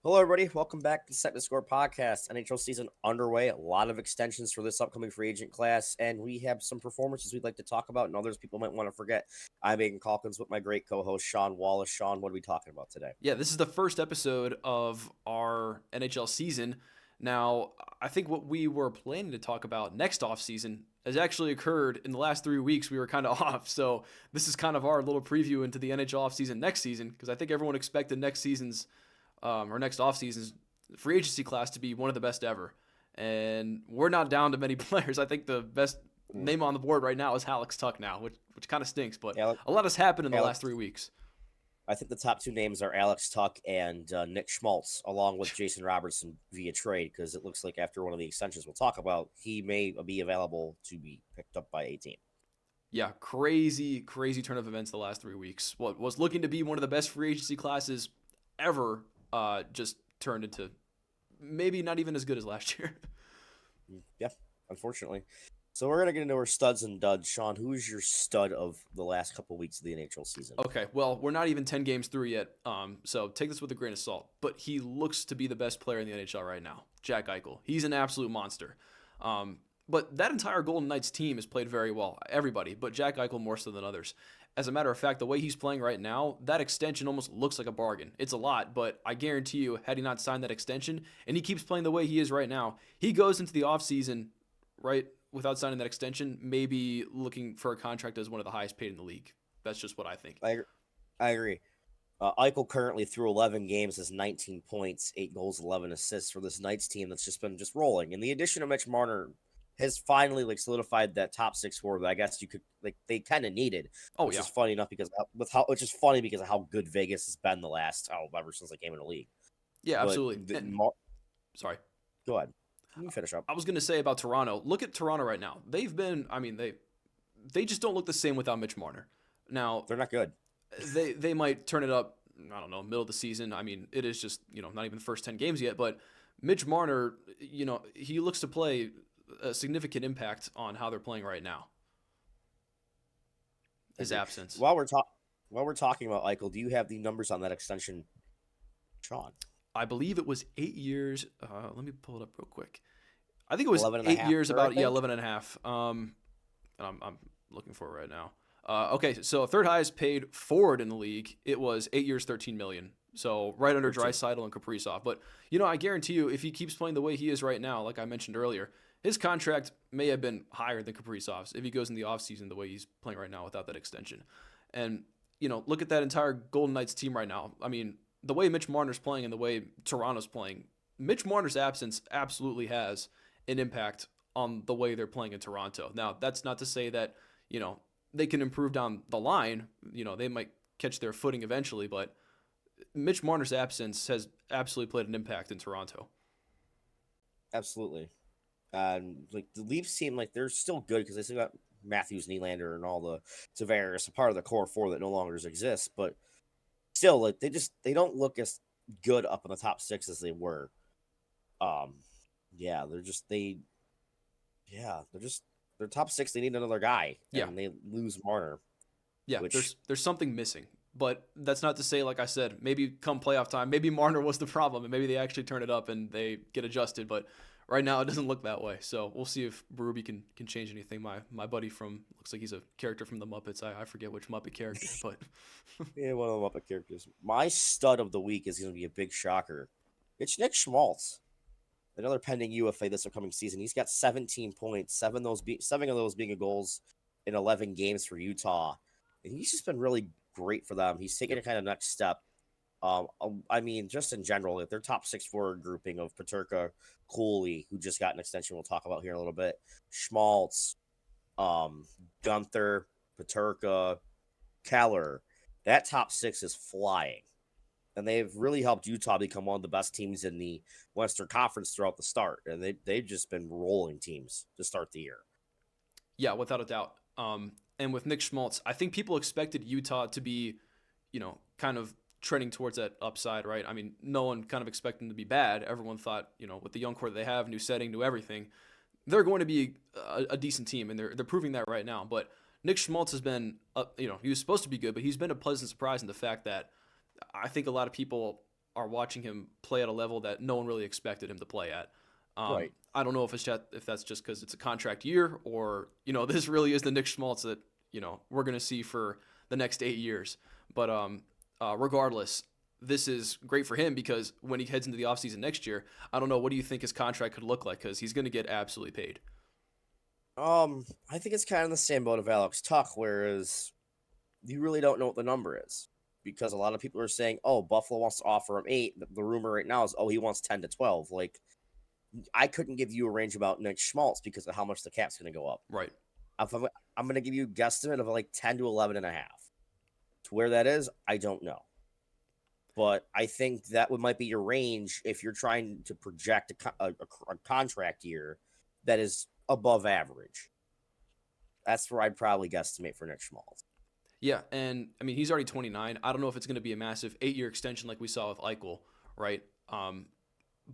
Hello, everybody. Welcome back to Snipe and Score podcast. NHL season underway. A lot of extensions for this upcoming free agent class, and we have some performances we'd like to talk about and others people might want to forget. I'm Aidan Calkins with my great co-host Sean Wallace. Sean, what are we talking about today? Yeah, this is the first episode of our NHL season. Now, I think what we were planning to talk about next offseason has actually occurred in the last 3 weeks. We were kind of off. So, this is kind of our little preview into the NHL offseason next season because I think everyone expected next season's or next offseason's free agency class to be one of the best ever. And we're not down to many players. I think the best Mm. name on the board right now is Alex Tuck now, which kind of stinks, but Alex, a lot has happened in the last Alex, 3 weeks. I think the top two names are Alex Tuck and Nick Schmaltz, along with Jason Robertson via trade, because it looks like after one of the extensions we'll talk about, he may be available to be picked up by a team. Yeah, crazy, crazy turn of events the last 3 weeks. What was looking to be one of the best free agency classes ever just turned into maybe not even as good as last year. Yeah, unfortunately. So we're gonna get into our studs and duds. Sean, who is your stud of the last couple weeks of the NHL season? Okay, well, we're not even 10 games through yet, so take this with a grain of salt. But he looks to be the best player in the NHL right now, Jack Eichel. He's an absolute monster. But that entire Golden Knights team has played very well. Everybody, but Jack Eichel more so than others. As a matter of fact, the way he's playing right now, that extension almost looks like a bargain. It's a lot, but I guarantee you, had he not signed that extension, and he keeps playing the way he is right now, he goes into the offseason, right, without signing that extension, maybe looking for a contract as one of the highest paid in the league. That's just what I think. I agree. Eichel currently through 11 games has 19 points, 8 goals, 11 assists for this Knights team that's just been just rolling. And the addition of Mitch Marner has finally solidified that top six forward that I guess you could they kind of needed, Oh which yeah, is funny enough because which is funny because of how good Vegas has been the last ever since they came in the league. yeah, But absolutely. And sorry, go ahead, you can finish up. I was gonna say about Toronto. Look at Toronto right now. They've been, I mean, they just don't look the same without Mitch Marner. Now They're not good. they might turn it up. I don't know, middle of the season. I mean, it is just not even the first 10 games yet. But Mitch Marner, he looks to play a significant impact on how they're playing right now. I His agree. absence. While we're talking about Eichel, do you have the numbers on that extension, Sean? I believe it was 8 years. Let me pull it up real quick. I think it was 11 and a eight half, years, I about think. 11 and a half. And I'm looking for it right now. Okay, so third highest paid forward in the league. It was 8 years, 13 million. So right under 13. Draisaitl and Kaprizov. But I guarantee you, if he keeps playing the way he is right now, like I mentioned earlier, his contract may have been higher than Kaprizov's if he goes in the offseason the way he's playing right now without that extension. And look at that entire Golden Knights team right now. I mean, the way Mitch Marner's playing and the way Toronto's playing, Mitch Marner's absence absolutely has an impact on the way they're playing in Toronto. Now, that's not to say that, they can improve down the line. They might catch their footing eventually, but Mitch Marner's absence has absolutely played an impact in Toronto. Absolutely. The Leafs seem like they're still good because they still got Matthews, Nylander, and all the Tavares, a part of the core four that no longer exists. But still, they don't look as good up in the top six as they were. Um, yeah, they're top six. They need another guy, Yeah, and they lose Marner, yeah. which There's something missing, but that's not to say, like I said, maybe come playoff time, maybe Marner was the problem, and maybe they actually turn it up and they get adjusted. But right now, it doesn't look that way. So we'll see if Berube can change anything. My buddy from looks like he's a character from the Muppets. I forget which Muppet character, but yeah, one of the Muppet characters. My stud of the week is going to be a big shocker. It's Nick Schmaltz, another pending UFA this upcoming season. He's got 17 points, seven of those being goals in 11 games for Utah. And he's just been really great for them. He's taking yep. a kind of next step. I mean, just in general, like their top six forward grouping of Paterka, Cooley, who just got an extension we'll talk about here in a little bit, Schmaltz, um, Gunther, Paterka, Keller. That top six is flying. And they've really helped Utah become one of the best teams in the Western Conference throughout the start. And they've just been rolling teams to start the year. Yeah, without a doubt. And with Nick Schmaltz, I think people expected Utah to be, kind of trending towards that upside, right? I mean, no one kind of expected them to be bad. Everyone thought, with the young core that they have, new setting, new everything, they're going to be a decent team, and they're proving that right now. But Nick Schmaltz has been, he was supposed to be good, but he's been a pleasant surprise in the fact that I think a lot of people are watching him play at a level that no one really expected him to play at. Right. I don't know if that's just because it's a contract year, or this really is the Nick Schmaltz that we're gonna see for the next 8 years. But regardless, this is great for him because when he heads into the offseason next year, I don't know, what do you think his contract could look like? Because he's gonna get absolutely paid. I think it's kind of the same boat of Alex Tuck, whereas you really don't know what the number is because a lot of people are saying, "Oh, Buffalo wants to offer him 8." The rumor right now is, "Oh, he wants 10 to 12." Like, I couldn't give you a range about Nick Schmaltz because of how much the cap's going to go up. Right. If I'm going to give you a guesstimate of like 10 to 11 and a half. To where that is, I don't know. But I think that might be your range if you're trying to project a contract year that is above average. That's where I'd probably guesstimate for Nick Schmaltz. Yeah, and I mean he's already 29. I don't know if it's going to be a massive 8-year extension like we saw with Eichel, right?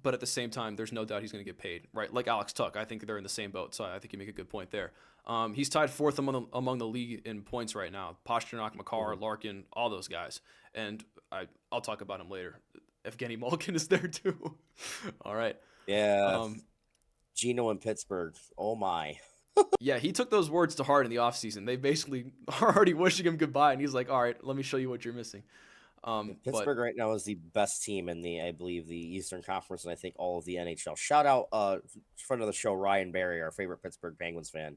But at the same time, there's no doubt he's going to get paid, right? Like Alex Tuck, I think they're in the same boat, so I think you make a good point there. He's tied fourth among the league in points right now. Pasternak, Makar, Larkin, all those guys, and I'll talk about him later. Evgeny Malkin is there too. All right. Yeah. Gino in Pittsburgh. Oh my. Yeah, he took those words to heart in the offseason. They basically are already wishing him goodbye, and he's like, "All right, let me show you what you're missing." Pittsburgh right now is the best team in I believe, the Eastern Conference, and I think all of the NHL. Shout out, friend of the show, Ryan Barry, our favorite Pittsburgh Penguins fan,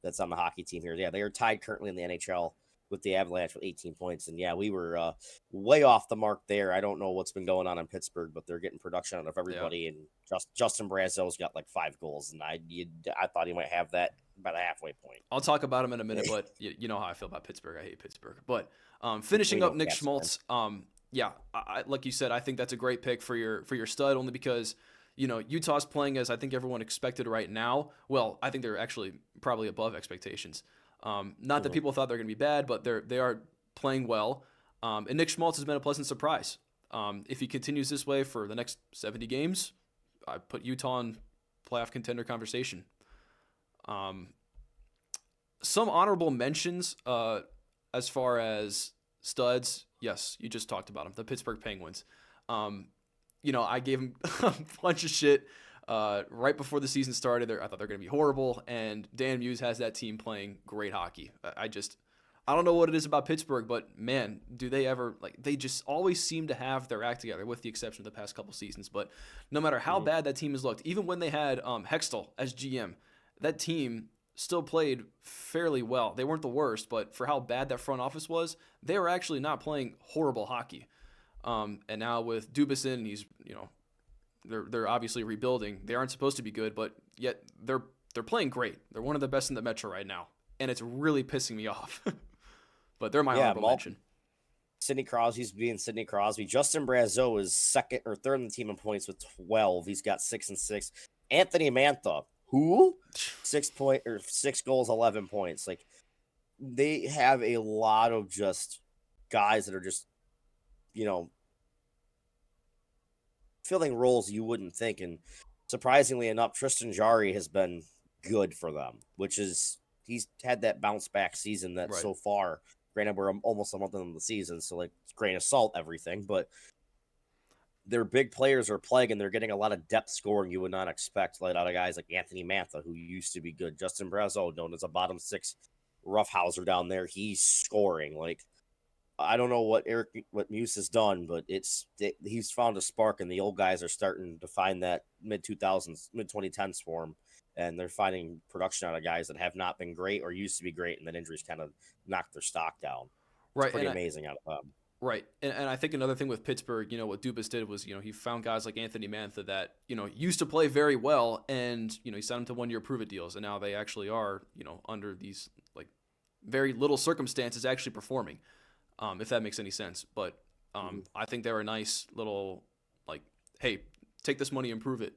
that's on the hockey team here. Yeah, they are tied currently in the NHL with the Avalanche with 18 points, and yeah, we were way off the mark there. I don't know what's been going on in Pittsburgh, but they're getting production out of everybody, Yeah. and Justin Brazeau's got like 5 goals, and I thought he might have that by the halfway point. I'll talk about him in a minute, but you know how I feel about Pittsburgh. I hate Pittsburgh. But finishing up Nick Schmaltz, yeah, like you said, I think that's a great pick for your stud, only because Utah's playing as I think everyone expected right now. Well, I think they're actually probably above expectations. Not that people thought they're going to be bad, but they are playing well. And Nick Schmaltz has been a pleasant surprise. If he continues this way for the next 70 games, I put Utah in playoff contender conversation. Some honorable mentions as far as studs. Yes, you just talked about them. The Pittsburgh Penguins. I gave them a bunch of shit right before the season started. I thought they're going to be horrible, and Dan Muse has that team playing great hockey. I don't know what it is about Pittsburgh, but man, do they ever, they just always seem to have their act together, with the exception of the past couple seasons. But no matter how bad that team has looked, even when they had Hextall as GM, that team still played fairly well. They weren't the worst, but for how bad that front office was, they were actually not playing horrible hockey. And now with Dubas in, he's they're obviously rebuilding. They aren't supposed to be good, but yet they're playing great. They're one of the best in the Metro right now, and it's really pissing me off. But they're my honorable mention. Sidney Crosby's being Sidney Crosby. Justin Brazeau is second or third in the team in points with 12. He's got 6 and 6. Anthony Mantha, who 6 goals, 11 points. Like, they have a lot of just guys that are just filling roles you wouldn't think. And surprisingly enough, Tristan Jarry has been good for them, which is he's had that bounce back season that so far. Granted, we're almost a month into the season, so like grain of salt everything, but their big players are playing, and they're getting a lot of depth scoring you would not expect out of guys like Anthony Mantha, who used to be good. Justin Brazeau, known as a bottom 6 roughhouser down there, he's scoring. Like, I don't know what Muse has done, but he's found a spark, and the old guys are starting to find that mid-2000s, mid-2010s for him, and they're finding production out of guys that have not been great or used to be great, and then injuries kind of knocked their stock down. It's pretty amazing out of them. Right. And I think another thing with Pittsburgh, what Dubas did was, he found guys like Anthony Mantha that, used to play very well, and, he signed them to 1-year prove-it deals, and now they actually are, under these, very little circumstances actually performing. If that makes any sense. But I think they're a nice little, hey, take this money and prove it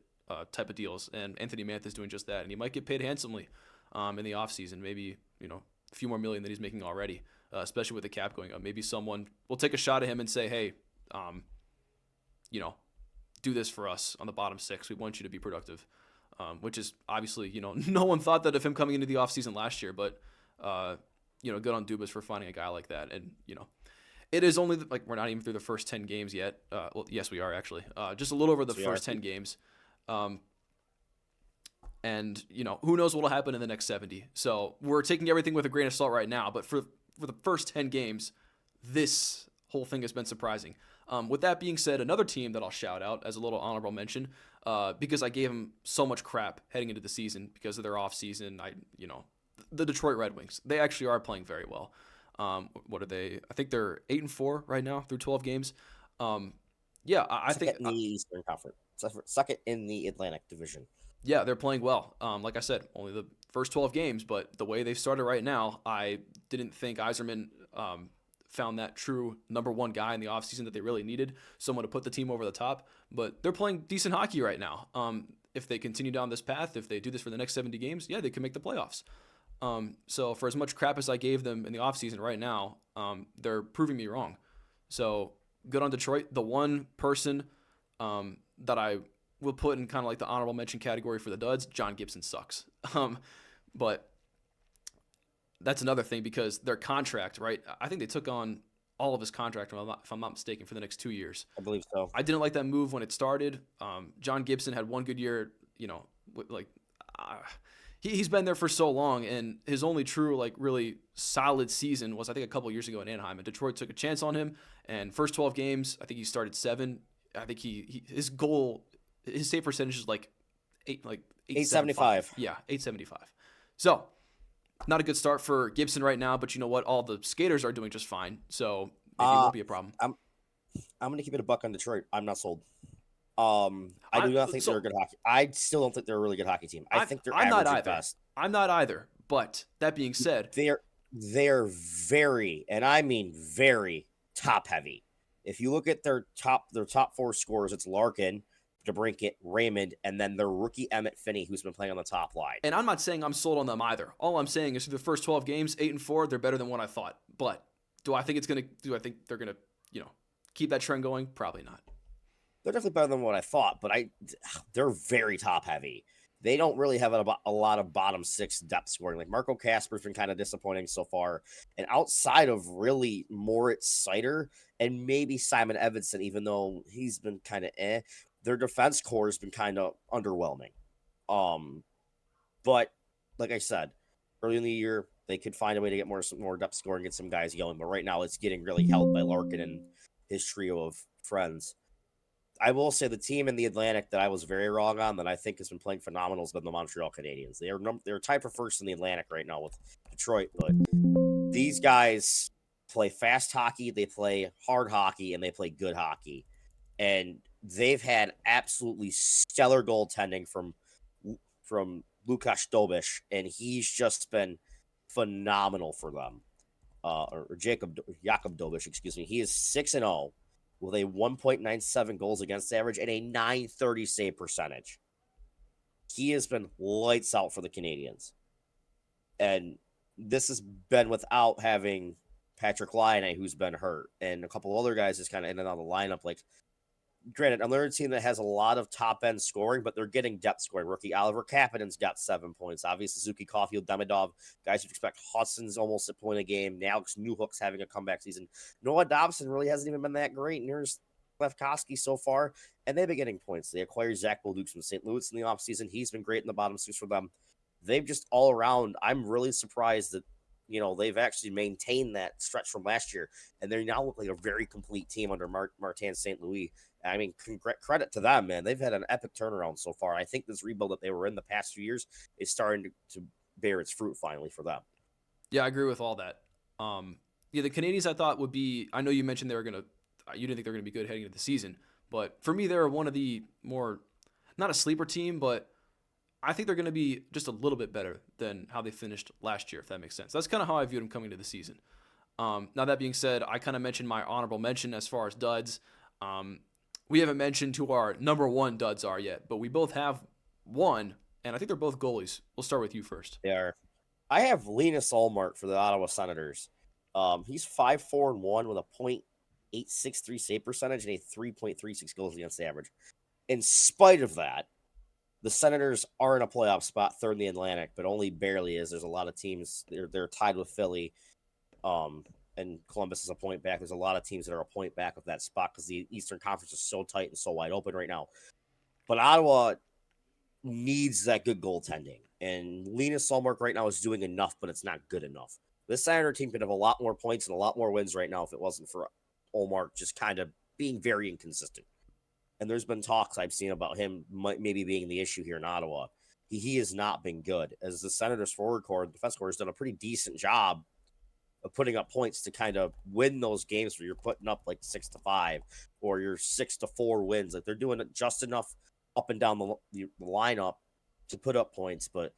type of deals. And Anthony Mantha is doing just that. And he might get paid handsomely in the offseason, maybe, a few more million than he's making already, especially with the cap going up. Maybe someone will take a shot at him and say, hey, do this for us on the bottom 6. We want you to be productive, which is obviously, no one thought that of him coming into the offseason last year, but, good on Dubas for finding a guy like that. And, It is only like we're not even through the first 10 games yet. Well, yes, we are actually. Just a little over the So we are. first 10 games. And who knows what'll happen in the next 70. So we're taking everything with a grain of salt right now. But for the first 10 games, this whole thing has been surprising. With that being said, another team that I'll shout out as a little honorable mention, because I gave them so much crap heading into the season because of their off season. The Detroit Red Wings. They actually are playing very well. What are they? I think they're 8-4 right now through 12 games. Yeah, I think in the Eastern Conference, second in the Atlantic Division. Yeah, they're playing well. Like I said, only the first 12 games, but the way they've started right now, I didn't think Yzerman found that true number one guy in the offseason that they really needed, someone to put the team over the top. But they're playing decent hockey right now. If they continue down this path, if they do this for the next 70 games, yeah, they can make the playoffs. So for as much crap as I gave them in the offseason right now, they're proving me wrong. So good on Detroit. The one person that I will put in kind of like the honorable mention category for the duds, John Gibson sucks. But that's another thing because their contract, right? I think they took on all of his contract, if I'm not mistaken, for the next 2 years. I believe so. I didn't like that move when it started. John Gibson had one good year, he's been there for so long, and his only true, really solid season was, I think, a couple years ago in Anaheim. And Detroit took a chance on him, and first 12 games, I think he started 7. I think his goal, his save percentage is like 875. Yeah, 875. So not a good start for Gibson right now, but you know what? All the skaters are doing just fine, so maybe it won't be a problem. I'm going to keep it a buck on Detroit. I'm not sold. I do not think they're a good hockey. I still don't think they're a really good hockey team. I think they're average at best. I'm not either. But that being said, they're very, and I mean very, top heavy. If you look at their top 4 scorers, it's Larkin, DeBrincat, Raymond, and then their rookie Emmett Finney, who's been playing on the top line. And I'm not saying I'm sold on them either. All I'm saying is through the first 12 games, 8-4, they're better than what I thought. But do I think they're gonna, keep that trend going? Probably not. They're definitely better than what I thought, but they're very top heavy. They don't really have a lot of bottom 6 depth scoring. Like Marco Kasper's been kind of disappointing so far. And outside of really Moritz Seider and maybe Simon Edvinsson, even though he's been kind of their defense core has been kind of underwhelming. But like I said, early in the year, they could find a way to get more depth scoring, get some guys going. But right now, it's getting really held by Larkin and his trio of friends. I will say the team in the Atlantic that I was very wrong on, that I think has been playing phenomenal, has been the Montreal Canadiens. They're tied for first in the Atlantic right now with Detroit, but these guys play fast hockey, they play hard hockey, and they play good hockey. And they've had absolutely stellar goaltending from Lukasz Dobisz, and he's just been phenomenal for them. Or Jakob Dobisz, excuse me. He is 6-0 with a 1.97 goals against average and a 930 save percentage. He has been lights out for the Canadiens. And this has been without having Patrick Laine, who's been hurt, and a couple other guys just kind of in and out of the lineup. Like, granted, another team that has a lot of top-end scoring, but they're getting depth scoring. Rookie Oliver Kapanen's got 7 points. Obviously, Suzuki, Caulfield, Demidov, guys you'd expect. Hudson's almost a point a game. Now Newhook's having a comeback season. Noah Dobson really hasn't even been that great. And here's Lefkoski so far, and they've been getting points. They acquired Zach Bolduc from St. Louis in the offseason. He's been great in the bottom 6 for them. They've just all around, I'm really surprised that, they've actually maintained that stretch from last year, and they now look like a very complete team under Martin St. Louis. I mean, credit to them, man. They've had an epic turnaround so far. I think this rebuild that they were in the past few years is starting to bear its fruit finally for them. Yeah, I agree with all that. The Canadiens I thought would be, I know you mentioned you didn't think they're going to be good heading into the season, but for me, they're one of the more, not a sleeper team, but I think they're going to be just a little bit better than how they finished last year, if that makes sense. That's kind of how I viewed them coming to the season. Now, that being said, I kind of mentioned my honorable mention as far as duds. We haven't mentioned who our number one duds are yet, but we both have one, and I think they're both goalies. We'll start with you first. They are. I have Linus Ullmark for the Ottawa Senators. He's 5-4-1 with a .863 save percentage and a 3.36 goals against average. In spite of that, the Senators are in a playoff spot, third in the Atlantic, but only barely is. There's a lot of teams. They're tied with Philly. and Columbus is a point back. There's a lot of teams that are a point back of that spot because the Eastern Conference is so tight and so wide open right now. But Ottawa needs that good goaltending. And Linus Ullmark right now is doing enough, but it's not good enough. This Senator team could have a lot more points and a lot more wins right now if it wasn't for Ullmark just kind of being very inconsistent. And there's been talks I've seen about him maybe being the issue here in Ottawa. He has not been good. As the Senators forward core, defense core has done a pretty decent job of putting up points to kind of win those games where you're putting up like 6-5 or your 6-4 wins. Like they're doing it just enough up and down the lineup to put up points, but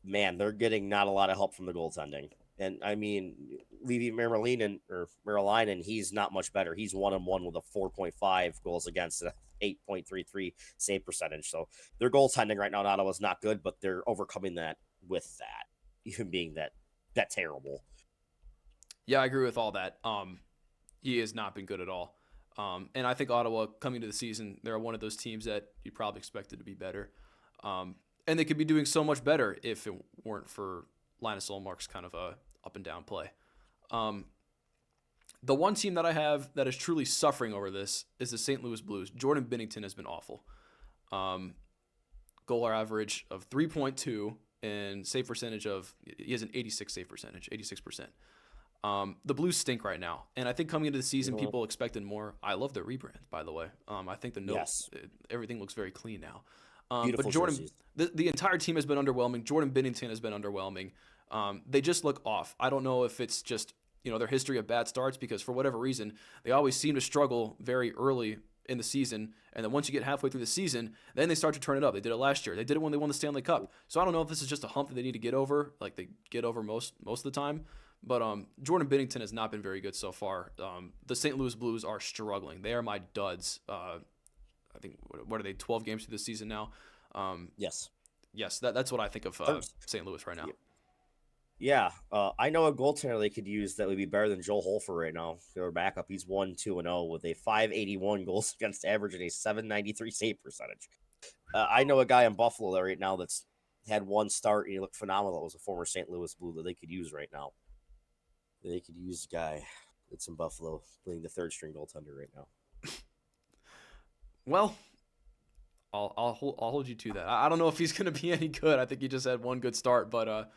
man, they're getting not a lot of help from the goaltending. And I mean, Levi Merlinen, he's not much better. He's 1-1 with a 4.5 goals against a 8.33 save percentage. So their goaltending right now in Ottawa is not good, but they're overcoming that with that, even being that terrible. Yeah, I agree with all that. He has not been good at all. And I think Ottawa coming to the season, they're one of those teams that you probably expected to be better. And they could be doing so much better if it weren't for Linus Ullmark's kind of a up and down play. The one team that I have that is truly suffering over this is the St. Louis Blues. Jordan Binnington has been awful. Goal average of 3.2 and save percentage he has an 86 save percentage, 86%. The Blues stink right now, and I think coming into the season, people expected more. I love their rebrand, by the way. I think everything looks very clean now. But Jordan, the entire team has been underwhelming. Jordan Binnington has been underwhelming. They just look off. I don't know if it's just their history of bad starts, because for whatever reason they always seem to struggle very early in the season, and then once you get halfway through the season, then they start to turn it up. They did it last year. They did it when they won the Stanley Cup. So I don't know if this is just a hump that they need to get over, like they get over most of the time. But Jordan Binnington has not been very good so far. The St. Louis Blues are struggling. They are my duds. I think, what are they, 12 games through the season now? Yes. That's what I think of St. Louis right now. Yeah, I know a goaltender they could use that would be better than Joel Holfer right now. Their backup, he's 1-2-0 with a 581 goals against average and a 793 save percentage. I know a guy in Buffalo right now that's had one start and he looked phenomenal. It was a former St. Louis Blue that they could use right now. They could use a guy that's in Buffalo playing the third string goaltender right now. Well, I'll hold you to that. I don't know if he's going to be any good. I think he just had one good start, but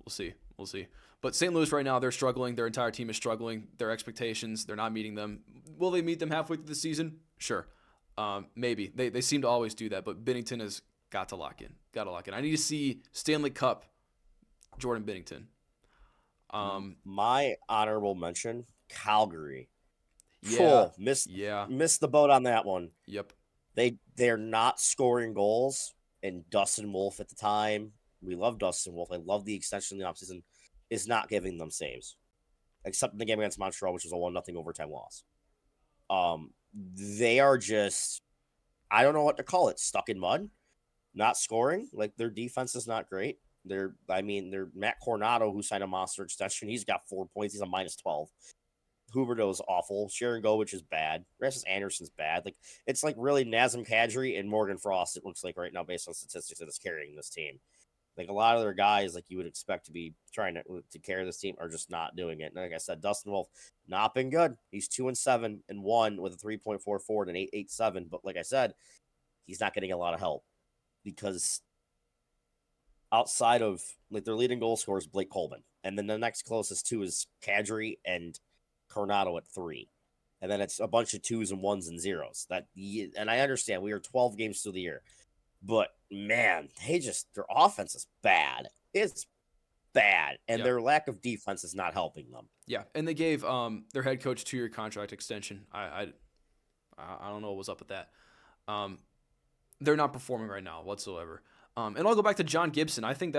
We'll see. But St. Louis right now, they're struggling. Their entire team is struggling. Their expectations, they're not meeting them. Will they meet them halfway through the season? Sure. Maybe. They seem to always do that, but Binnington has got to lock in. I need to see Stanley Cup Jordan Binnington. My honorable mention, Calgary. Yeah. Missed the boat on that one. Yep. They're not scoring goals, and Dustin Wolf at the time, we love Dustin Wolf. I love the extension in the offseason, is not giving them saves. Except in the game against Montreal, which was a 1-0 overtime loss. They are just, I don't know what to call it, stuck in mud, not scoring. Like, their defense is not great. They're Matt Coronado, who signed a monster extension. He's got 4 points. He's a -12. Huberdeau's awful. Sharon Govich is bad. Rasmus Anderson's bad. Like, it's like really Nazem Kadri and Morgan Frost, it looks like right now, based on statistics, that is carrying this team. Like, a lot of their guys, like you would expect to be trying to carry this team, are just not doing it. And like I said, Dustin Wolf, not been good. He's 2-7-1 with a 3.44 and an 8.87. But like I said, he's not getting a lot of help because outside of, like, their leading goal scorer is Blake Coleman. And then the next closest two is Kadri and Coronado at 3. And then it's a bunch of 2s and 1s and 0s. And I understand we are 12 games through the year. But man, their offense is bad. It's bad. And their lack of defense is not helping them. Yeah. And they gave their head coach 2-year contract extension. I don't know what was up with that. They're not performing right now whatsoever. And I'll go back to John Gibson. I think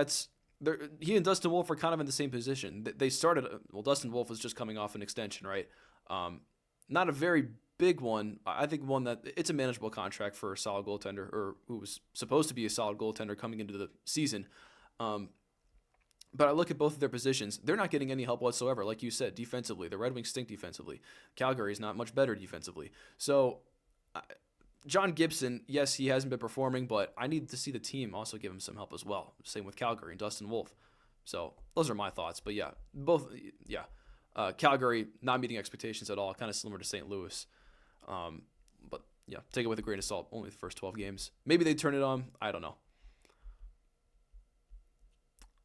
he and Dustin Wolf are kind of in the same position. They started, Dustin Wolf was just coming off an extension, right? Not a very big one. I think one that it's a manageable contract for a solid goaltender, or who was supposed to be a solid goaltender coming into the season. But I look at both of their positions. They're not getting any help whatsoever. Like you said, defensively, the Red Wings stink defensively. Calgary is not much better defensively. So John Gibson, yes, he hasn't been performing, but I need to see the team also give him some help as well. Same with Calgary and Dustin Wolf. So those are my thoughts. But yeah, both, yeah. Calgary not meeting expectations at all, kind of similar to St. Louis. But yeah, take it with a grain of salt. Only the first 12 games. Maybe they turn it on. I don't know.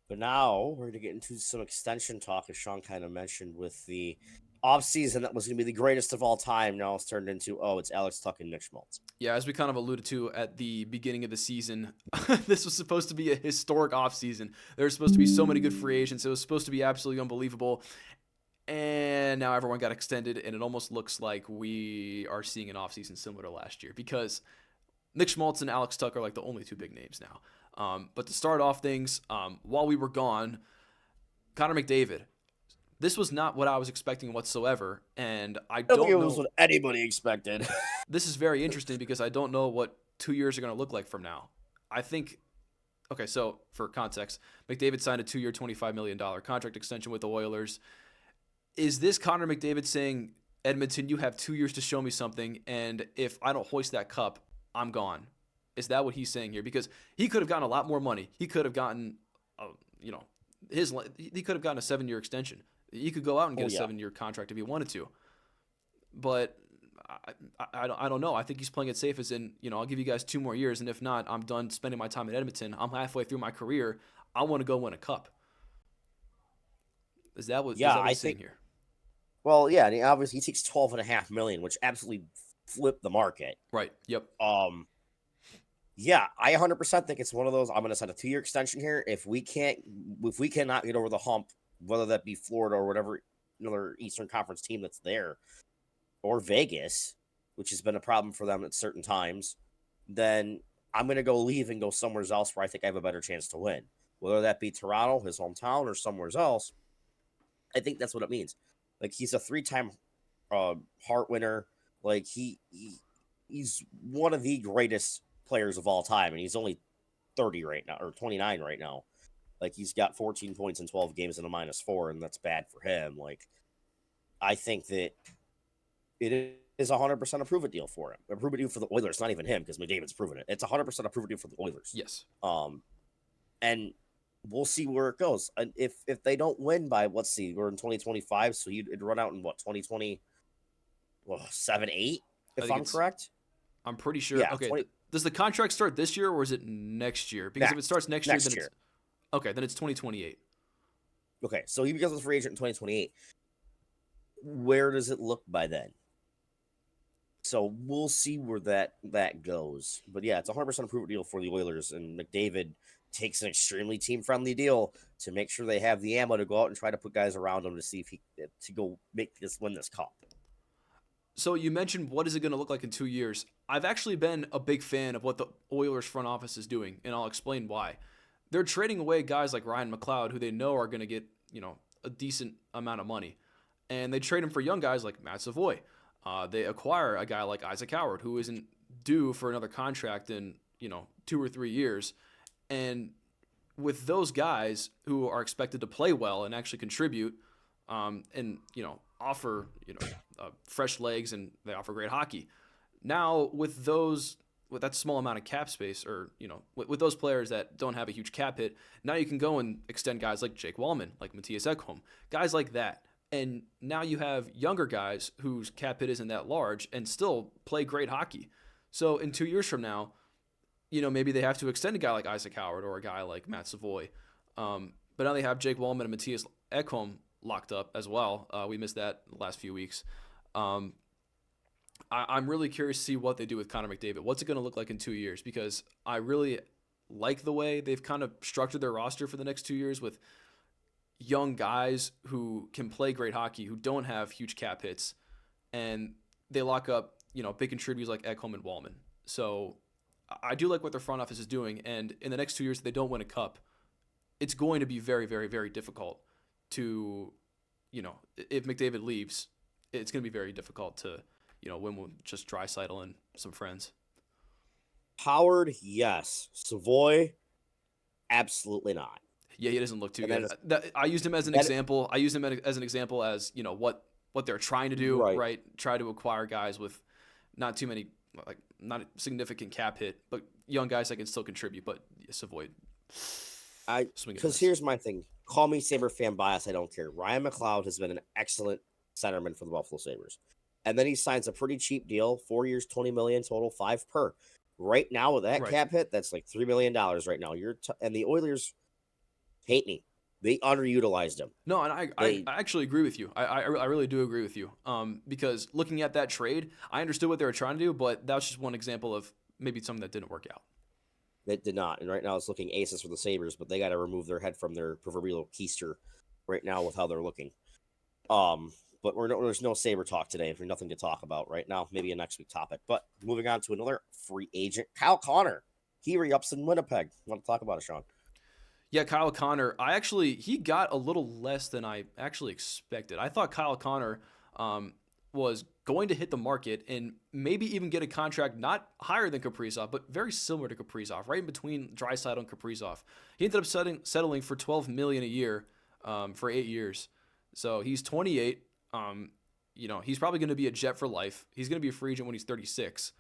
But now we're going to get into some extension talk, as Sean kind of mentioned, with the offseason that was going to be the greatest of all time. Now it's turned into, it's Alex Tuch and Nick Schmaltz. Yeah, as we kind of alluded to at the beginning of the season, this was supposed to be a historic offseason. There were supposed to be so many good free agents. It was supposed to be absolutely unbelievable. And now everyone got extended, and it almost looks like we are seeing an offseason similar to last year because Nick Schmaltz and Alex Tuch are like the only two big names now. But to start off things, while we were gone, Connor McDavid. This was not what I was expecting whatsoever, and I don't think it know. was what anybody expected. This is very interesting because I don't know what 2 years are going to look like from now. I think, okay, so for context, McDavid signed a 2-year, $25 million contract extension with the Oilers. Is this Connor McDavid saying, Edmonton, you have 2 years to show me something, and if I don't hoist that cup, I'm gone? Is that what he's saying here? Because he could have gotten a lot more money. He could have gotten, he could have gotten a 7-year extension. He could go out and get a 7-year contract if he wanted to. But I don't know. I think he's playing it safe as in, I'll give you guys 2 more years, and if not, I'm done spending my time in Edmonton. I'm halfway through my career. I want to go win a cup. Is that what he's saying here? Well, yeah, and obviously he takes $12.5 million, which absolutely flipped the market. Right. Yep. Yeah, I 100% think it's one of those. I'm going to sign a 2-year extension here. If we cannot get over the hump, whether that be Florida or whatever another Eastern Conference team that's there, or Vegas, which has been a problem for them at certain times, then I'm going to go leave and go somewhere else where I think I have a better chance to win. Whether that be Toronto, his hometown, or somewhere else, I think that's what it means. Like, he's a 3-time Hart winner. Like, he's one of the greatest players of all time, and he's only 30 right now, or 29 right now. Like, he's got 14 points in 12 games and a -4, and that's bad for him. Like, I think that it is 100% a prove-it deal for him. A prove-it deal for the Oilers, not even him, because McDavid's proven it. It's 100% a prove-it deal for the Oilers. Yes. And we'll see where it goes. And if they don't win by, let's see, we're in 2025, so it'd run out in what, 2020, 7, 8, if I'm correct? I'm pretty sure. Yeah, okay. Does the contract start this year or is it next year? Because if it starts next year, then it's 2028. Okay, so he becomes a free agent in 2028. Where does it look by then? So we'll see where that goes. But yeah, it's 100% approved deal for the Oilers, and McDavid takes an extremely team-friendly deal to make sure they have the ammo to go out and try to put guys around him to see if he to go win this cup. So you mentioned what is it going to look like in 2 years? I've actually been a big fan of what the Oilers front office is doing, and I'll explain why. They're trading away guys like Ryan McLeod, who they know are going to get, a decent amount of money. And they trade him for young guys like Matt Savoy. They acquire a guy like Isaac Howard, who isn't due for another contract in, 2 or 3 years. And with those guys who are expected to play well and actually contribute, and, offer, fresh legs, and they offer great hockey. Now, with that small amount of cap space, or, with those players that don't have a huge cap hit, now you can go and extend guys like Jake Wallman, like Matthias Ekholm, guys like that. And now you have younger guys whose cap hit isn't that large and still play great hockey. So in 2 years from now, maybe they have to extend a guy like Isaac Howard or a guy like Matt Savoy. But now they have Jake Wallman and Matthias Ekholm locked up as well. We missed that the last few weeks. I'm really curious to see what they do with Connor McDavid. What's it going to look like in 2 years? Because I really like the way they've kind of structured their roster for the next 2 years with young guys who can play great hockey, who don't have huge cap hits, and they lock up, big contributors like Ekholm and Wallman. So I do like what their front office is doing, and in the next 2 years, if they don't win a cup, it's going to be very, very, very difficult to, if McDavid leaves, it's going to be very difficult to, win with just Draisaitl and some friends. Howard, yes. Savoy, absolutely not. Yeah, he doesn't look too good. I used him as an example. I used him as an example as, what they're trying to do, right? Try to acquire guys with not too many, not a significant cap hit, but young guys that can still contribute. But Savoy, because here's my thing. call me Saber fan bias. I don't care. Ryan McLeod has been an excellent centerman for the Buffalo Sabres. And then he signs a pretty cheap deal, 4 years, $20 million total, 5 per. Right now with that Right. cap hit, that's like $3 million right now. And the Oilers hate me. They underutilized him. No, and I actually agree with you. I really do agree with you. Because looking at that trade, I understood what they were trying to do, but that was just one example of maybe something that didn't work out. It did not. And right now it's looking aces for the Sabres, but they got to remove their head from their proverbial keister right now with how they're looking. But there's no Sabre talk today. There's nothing to talk about right now. Maybe a next week topic. But moving on to another free agent, Kyle Connor. He re-ups in Winnipeg. Want to talk about it, Sean? Yeah, Kyle Connor. He got a little less than I actually expected. I thought Kyle Connor was going to hit the market and maybe even get a contract not higher than Kaprizov, but very similar to Kaprizov, right in between Draisaitl and Kaprizov. He ended up settling for $12 million a year for 8 years. So he's 28. He's probably going to be a Jet for life. He's going to be a free agent when he's 36.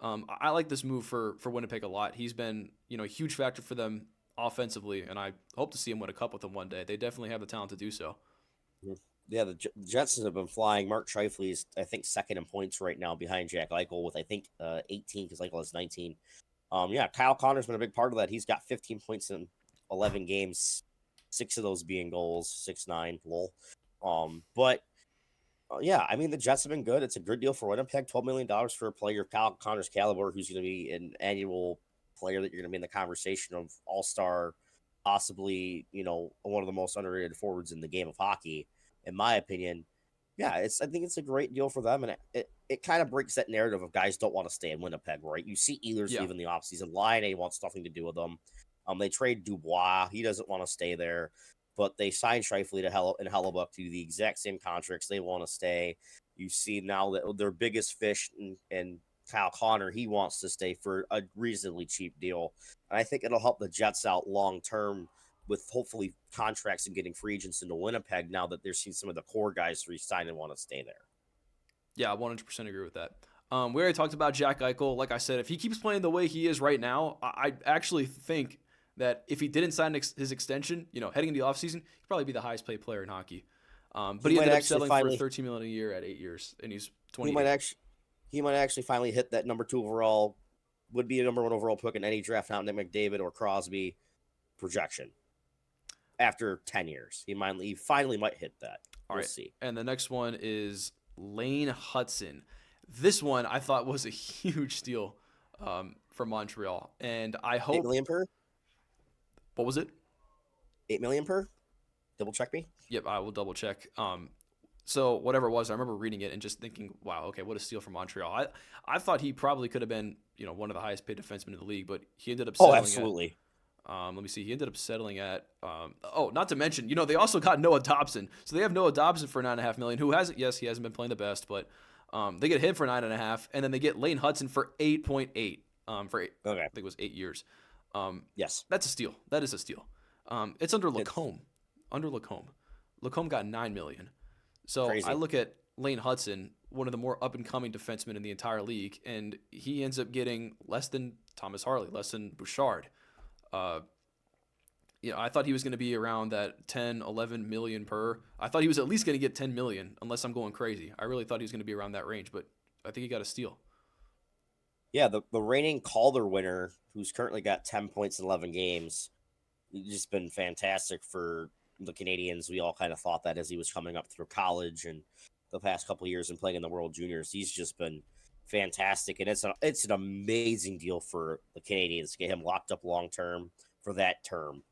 I like this move for Winnipeg a lot. He's been a huge factor for them offensively, and I hope to see him win a cup with them one day. They definitely have the talent to do so. Yeah, the Jets have been flying. Mark Scheifele is, I think, second in points right now behind Jack Eichel with, I think, 18 because Eichel has 19. Kyle Connor's been a big part of that. He's got 15 points in 11 games, 6 of those being goals, 6-9, lol. The Jets have been good. It's a good deal for Winnipeg. $12 million for a player of Kyle Connor's caliber who's going to be an annual player that you're going to be in the conversation of all-star, possibly, one of the most underrated forwards in the game of hockey, in my opinion. Yeah, I think it's a great deal for them, and it kind of breaks that narrative of guys don't want to stay in Winnipeg, right? You see Ehlers leaving the offseason. Laine wants nothing to do with them. They trade Dubois. He doesn't want to stay there. But they signed Scheifele and Hellebuck to the exact same contracts. They want to stay. You see now that their biggest fish and Kyle Connor, he wants to stay for a reasonably cheap deal. And I think it'll help the Jets out long term with hopefully contracts and getting free agents into Winnipeg now that they're seeing some of the core guys resign and want to stay there. Yeah, 100% agree with that. We already talked about Jack Eichel. Like I said, if he keeps playing the way he is right now, I actually think that if he didn't sign his extension, heading into the offseason, he'd probably be the highest paid player in hockey. But he ended up settling for $13 million a year at 8 years, and he's 28. He might actually finally hit that number 2 overall, would be a number 1 overall pick in any draft now, McDavid or Crosby projection. After 10 years, he finally might hit that. We'll see. And the next one is Lane Hutson. This one I thought was a huge steal for Montreal, and I hope. $8 million per. What was it? $8 million per. Double check me. Yep, I will double check. So whatever it was, I remember reading it and just thinking, wow, okay, what a steal for Montreal. I thought he probably could have been, one of the highest paid defensemen in the league, but he ended up settling absolutely. Let me see. He ended up settling at. Not to mention, they also got Noah Dobson. So they have Noah Dobson for $9.5 million, who hasn't. Yes, he hasn't been playing the best, but they get him for $9.5 million, and then they get Lane Hutson for $8.8 million. I think it was 8 years. Yes, that's a steal. That is a steal. It's under Lacombe. Lacombe got $9 million. So crazy. I look at Lane Hutson, one of the more up-and-coming defensemen in the entire league, and he ends up getting less than Thomas Harley, less than Bouchard. I thought he was going to be around that 10, 11 million per. I thought he was at least going to get 10 million, unless I'm going crazy. I really thought he was going to be around that range, but I think he got a steal. Yeah, the reigning Calder winner, who's currently got 10 points in 11 games, he's just been fantastic for the Canadians. We all kind of thought that as he was coming up through college and the past couple of years and playing in the World Juniors. He's just been fantastic, and it's an amazing deal for the Canadians to get him locked up long term for that term.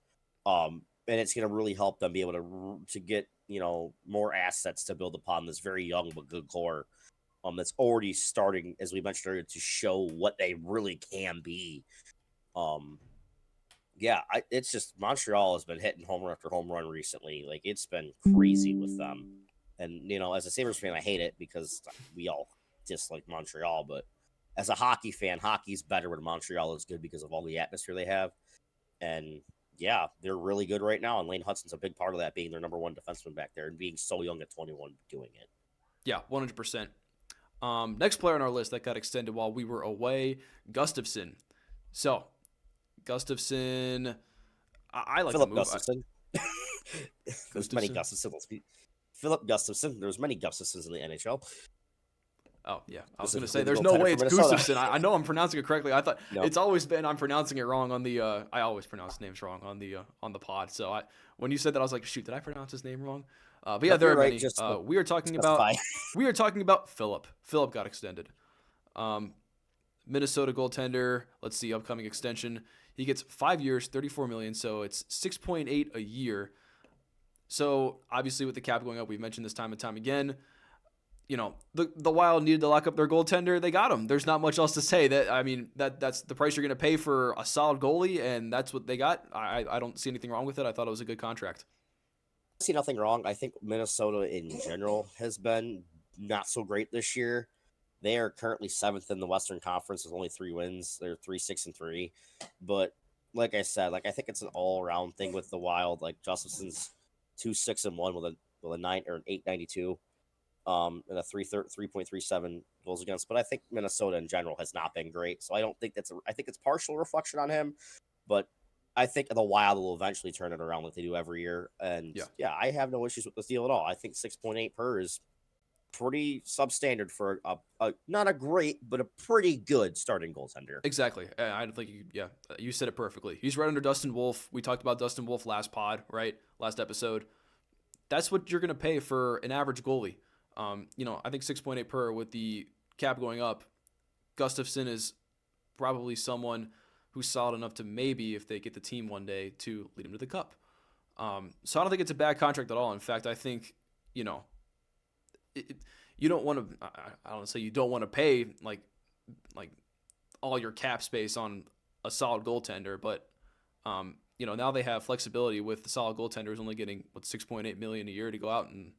And it's going to really help them be able to get more assets to build upon this very young but good core that's already starting, as we mentioned earlier, to show what they really can be. It's just Montreal has been hitting home run after home run recently. Like, it's been crazy with them. And, as a Sabres fan, I hate it because we all dislike Montreal. But as a hockey fan, hockey's better when Montreal is good because of all the atmosphere they have. And, yeah, they're really good right now. And Lane Hutson's a big part of that, being their number 1 defenseman back there and being so young at 21 doing it. Yeah, 100%. Next player on our list that got extended while we were away, Gustafsson. So, Gustafsson, I like Philip the move. Gustafsson. There's many Gustafson. Gustafsons. Philip Gustafson. There's many Gustafsons in the NHL. Oh yeah, I was gonna Specifically say the there's no goaltender way for it's Minnesota. Gustafson. I know I'm pronouncing it correctly. I thought No, it's always been I'm pronouncing it wrong on the. I always pronounce names wrong on the pod. So when you said that, I was like, shoot, did I pronounce his name wrong? But yeah, no, there you're are right. many. Just Specify. We are talking about Philip. Philip got extended. Um, Minnesota goaltender. Let's see, upcoming extension. He gets 5 years, 34 million. So it's 6.8 a year. So obviously, with the cap going up, we've mentioned this time and time again. The Wild needed to lock up their goaltender. They got him. There's not much else to say. That's the price you're going to pay for a solid goalie, and that's what they got. I don't see anything wrong with it. I thought it was a good contract. I see nothing wrong. I think Minnesota in general has been not so great this year. They are currently seventh in the Western Conference with only 3 wins. They're 3-6-3. But like I said, I think it's an all around thing with the Wild. Like Justin's 2-6-1 with a 8.92. And a 3.37 goals against. But I think Minnesota in general has not been great. So I don't think I think it's partial reflection on him, but I think the Wild will eventually turn it around like they do every year. And Yeah, yeah, I have no issues with this deal at all. I think 6.8 per is pretty substandard for a not a great, but a pretty good starting goaltender. exactly. I don't think you said it perfectly. He's right under Dustin Wolf. We talked about Dustin Wolf last pod, right? Last episode. That's what you're going to pay for an average goalie. I think 6.8 per with the cap going up. Gustafson is probably someone who's solid enough to maybe, if they get the team one day, to lead him to the cup. So I don't think it's a bad contract at all. In fact, I think, you don't want to. I don't say you don't want to pay like all your cap space on a solid goaltender, but now they have flexibility with the solid goaltenders only getting 6.8 million a year to go out and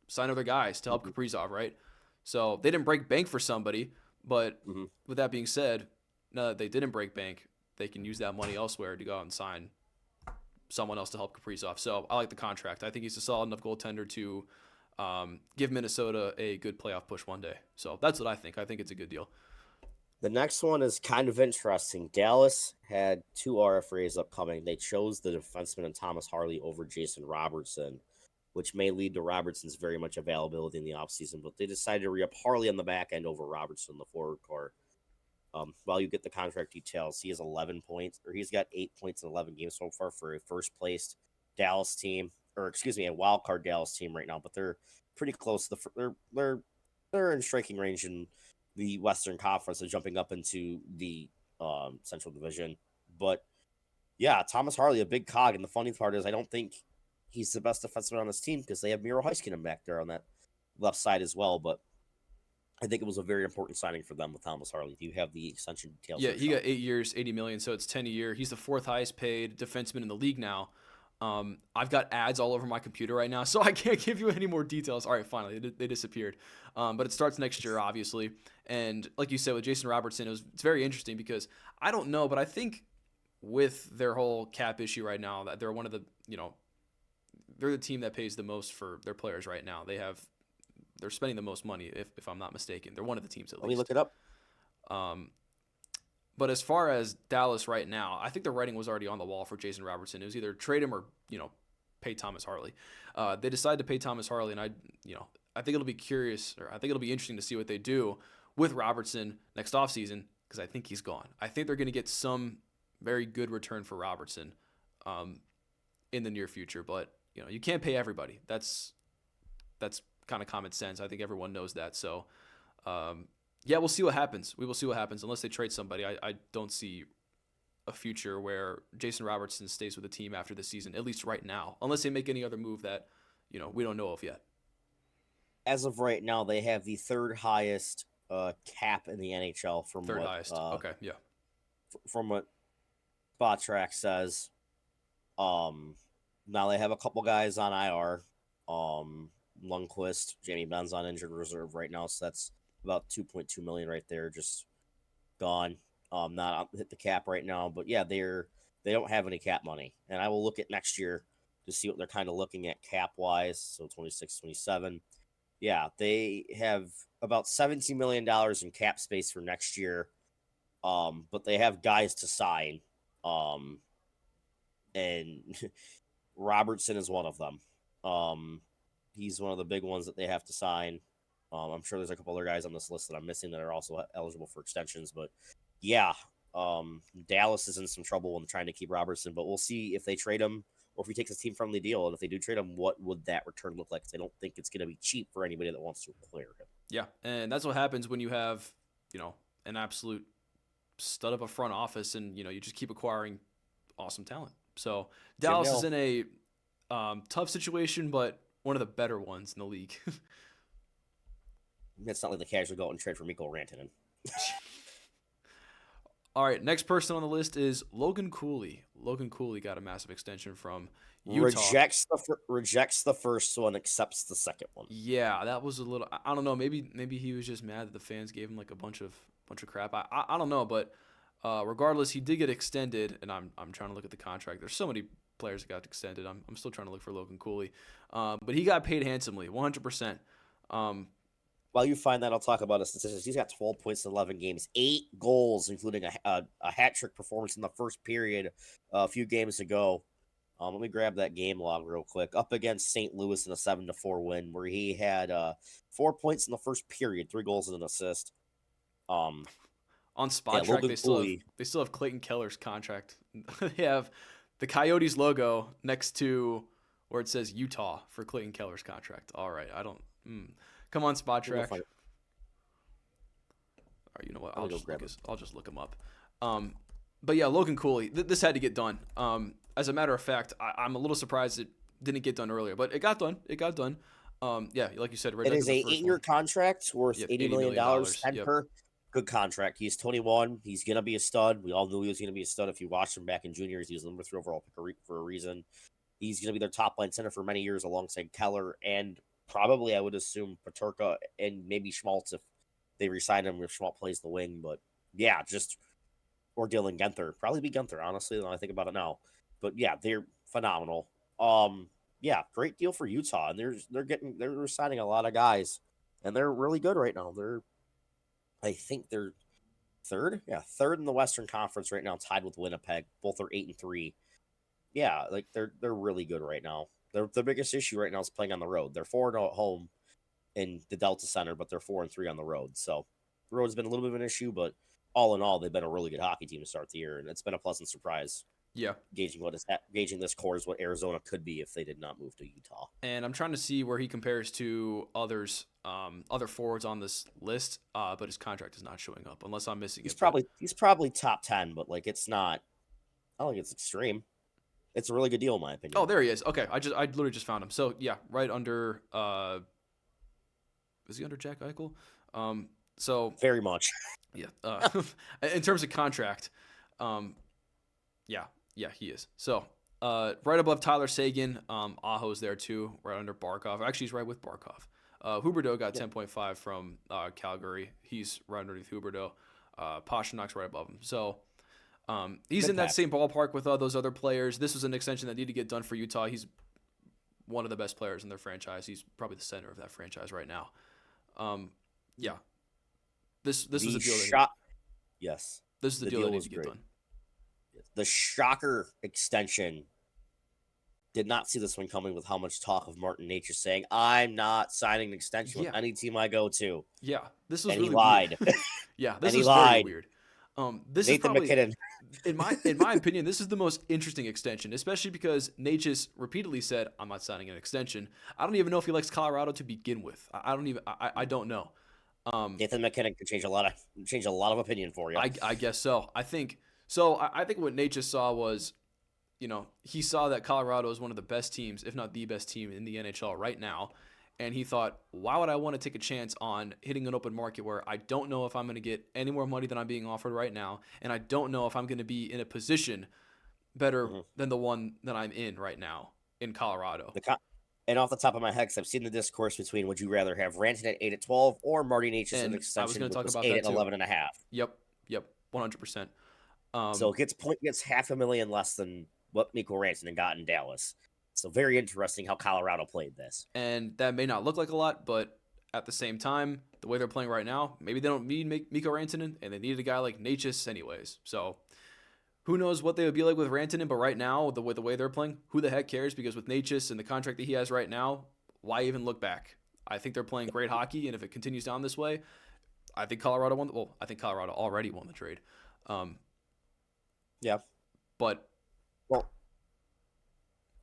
sign other guys to help Mm-hmm. Kaprizov, right? So they didn't break bank for somebody, but Mm-hmm. with that being said, now that they didn't break bank, they can use that money elsewhere to go out and sign someone else to help Kaprizov. So I like the contract. I think he's a solid enough goaltender to give Minnesota a good playoff push one day. So that's what I think. I think it's a good deal. The next one is kind of interesting. Dallas had 2 RFAs upcoming. They chose the defenseman and Thomas Harley over Jason Robertson, which may lead to Robertson's very much availability in the offseason. But they decided to re-up Harley on the back end over Robertson in the forward core. While you get the contract details, he has 11 points, or he's got 8 points in 11 games so far for a first-placed Dallas team, or excuse me, a wild card Dallas team right now. But they're pretty close. They're in striking range in the Western Conference and jumping up into the Central Division. But yeah, Thomas Harley, a big cog. And the funny part is, I don't think he's the best defenseman on this team because they have Miro Heiskanen back there on that left side as well. But I think it was a very important signing for them with Thomas Harley. Do you have the extension details? Yeah, he got 8 years, 80 million, so it's 10 a year. He's the fourth highest paid defenseman in the league now. I've got ads all over my computer right now, so I can't give you any more details. All right, finally, they disappeared. But it starts next year, obviously. And like you said, with Jason Robertson, it's very interesting because I don't know, but I think with their whole cap issue right now, that they're one of the, they're the team that pays the most for their players right now. They're spending the most money, if I'm not mistaken. They're one of the teams at least. Let me look it up. But as far as Dallas right now, I think the writing was already on the wall for Jason Robertson. It was either trade him or pay Thomas Harley. They decided to pay Thomas Harley, and I think it'll be interesting to see what they do with Robertson next offseason because I think he's gone. I think they're going to get some very good return for Robertson in the near future, but you can't pay everybody. That's kind of common sense. I think everyone knows that. So. Yeah, we'll see what happens. We will see what happens. Unless they trade somebody, I don't see a future where Jason Robertson stays with the team after the season, at least right now, unless they make any other move that, we don't know of yet. As of right now, they have the third highest cap in the NHL from Third highest. Okay, yeah. From what Spotrac says. Now they have a couple guys on IR. Lundqvist, Jamie Benn's on injured reserve right now, so that's about 2.2 million right there, just gone. Not hit the cap right now, but yeah, they don't have any cap money, and I will look at next year to see what they're kind of looking at cap wise. So 26, 27. Yeah, they have about $17 million in cap space for next year. But they have guys to sign. And Robertson is one of them. He's one of the big ones that they have to sign. I'm sure there's a couple other guys on this list that I'm missing that are also eligible for extensions, but yeah, Dallas is in some trouble when trying to keep Robertson, but we'll see if they trade him or if he takes a team-friendly deal. And if they do trade him, what would that return look like? Because I don't think it's going to be cheap for anybody that wants to acquire him. Yeah, and that's what happens when you have, an absolute stud of a front office, and you just keep acquiring awesome talent. So Dallas is in a tough situation, but one of the better ones in the league. It's not like the casual go out and trade for Mikko Rantanen. All right, next person on the list is Logan Cooley. Logan Cooley got a massive extension from Utah. Rejects the first one, accepts the second one. Yeah, that was a little. I don't know. Maybe he was just mad that the fans gave him like a bunch of crap. I don't know, but regardless, he did get extended, and I'm trying to look at the contract. There's so many players that got extended. I'm still trying to look for Logan Cooley, but he got paid handsomely, 100%. While you find that, I'll talk about his statistics. He's got 12 points in 11 games, 8 goals, including a hat trick performance in the first period a few games ago. Let me grab that game log real quick. Up against St. Louis in a 7-4 win, where he had 4 points in the first period, 3 goals and an assist. On Spot Track, they still have Clayton Keller's contract. They have the Coyotes logo next to where it says Utah for Clayton Keller's contract. All right, I don't. Come on, Spot Track. All right, you know what? I'll just look him up. But yeah, Logan Cooley. This had to get done. As a matter of fact, I'm a little surprised it didn't get done earlier, but it got done. Yeah, like you said, it is a 8-year contract worth $80 million. Yep. Per. Good contract. He's 21. He's gonna be a stud. We all knew he was gonna be a stud. If you watched him back in juniors, he was the number 3 overall pick for a reason. He's gonna be their top line center for many years, alongside Keller and probably, I would assume, Peterka and maybe Schmaltz if they re-sign him if Schmaltz plays the wing. But yeah, or Dylan Guenther. Probably be Guenther, honestly, when I think about it now. But yeah, they're phenomenal. Yeah, great deal for Utah, and they're signing a lot of guys, and they're really good right now. I think they're third in the Western Conference right now, tied with Winnipeg. Both are 8-3. Yeah, like they're really good right now. The biggest issue right now is playing on the road. They're 4-0 at home in the Delta Center, but they're 4-3 on the road. So the road's been a little bit of an issue, but all in all, they've been a really good hockey team to start the year, and it's been a pleasant surprise. Yeah, gauging this core is what Arizona could be if they did not move to Utah. And I'm trying to see where he compares to other forwards on this list, but his contract is not showing up unless I'm missing it. He's probably top 10, but like it's not. I don't think it's extreme. It's a really good deal in my opinion. Oh, there he is. Okay, I literally just found him. So yeah, right under. Is he under Jack Eichel? So very much. Yeah. In terms of contract, yeah, he is. So right above Tyler Seguin, Aho's there too, right under Barkov. Actually, he's right with Barkov. Huberdeau got 10.5 from Calgary. He's right underneath Huberdeau. Pasternak's right above him. So he's in that same ballpark with those other players. This was an extension that needed to get done for Utah. He's one of the best players in their franchise. He's probably the center of that franchise right now. Yeah. This was a deal. Yes. This is the deal that needs to get done. The shocker extension. Did not see this one coming with how much talk of Martin Necas saying, I'm not signing an extension with any team I go to. Yeah. This was and really he lied. Weird. Yeah, this was very weird. This Nathan is probably, McKinnon. in my opinion, this is the most interesting extension, especially because Necas repeatedly said, I'm not signing an extension. I don't even know if he likes Colorado to begin with. I don't know. Nathan McKinnon could change a lot of opinion for you. I guess so. I think what Necas saw was, he saw that Colorado is one of the best teams, if not the best team in the NHL right now. And he thought, why would I want to take a chance on hitting an open market where I don't know if I'm going to get any more money than I'm being offered right now, and I don't know if I'm going to be in a position better than the one that I'm in right now in Colorado. And off the top of my head, because I've seen the discourse between would you rather have Rantanen at 8-12 or Marty Necas an extension with 8-11.5. Yep, 100%. So it gets $500,000 less than what Mikko Rantanen got in Dallas. So very interesting how Colorado played this. And that may not look like a lot, but at the same time, the way they're playing right now, maybe they don't need Mikko Rantanen, and they needed a guy like Necas anyways. So Who knows what they would be like with Rantanen, but right now, with the way they're playing, who the heck cares? Because with Necas and the contract that he has right now, why even look back? I think they're playing great hockey, and if it continues down this way, I think Colorado won. Well, I think Colorado already won the trade. Yeah. But Well,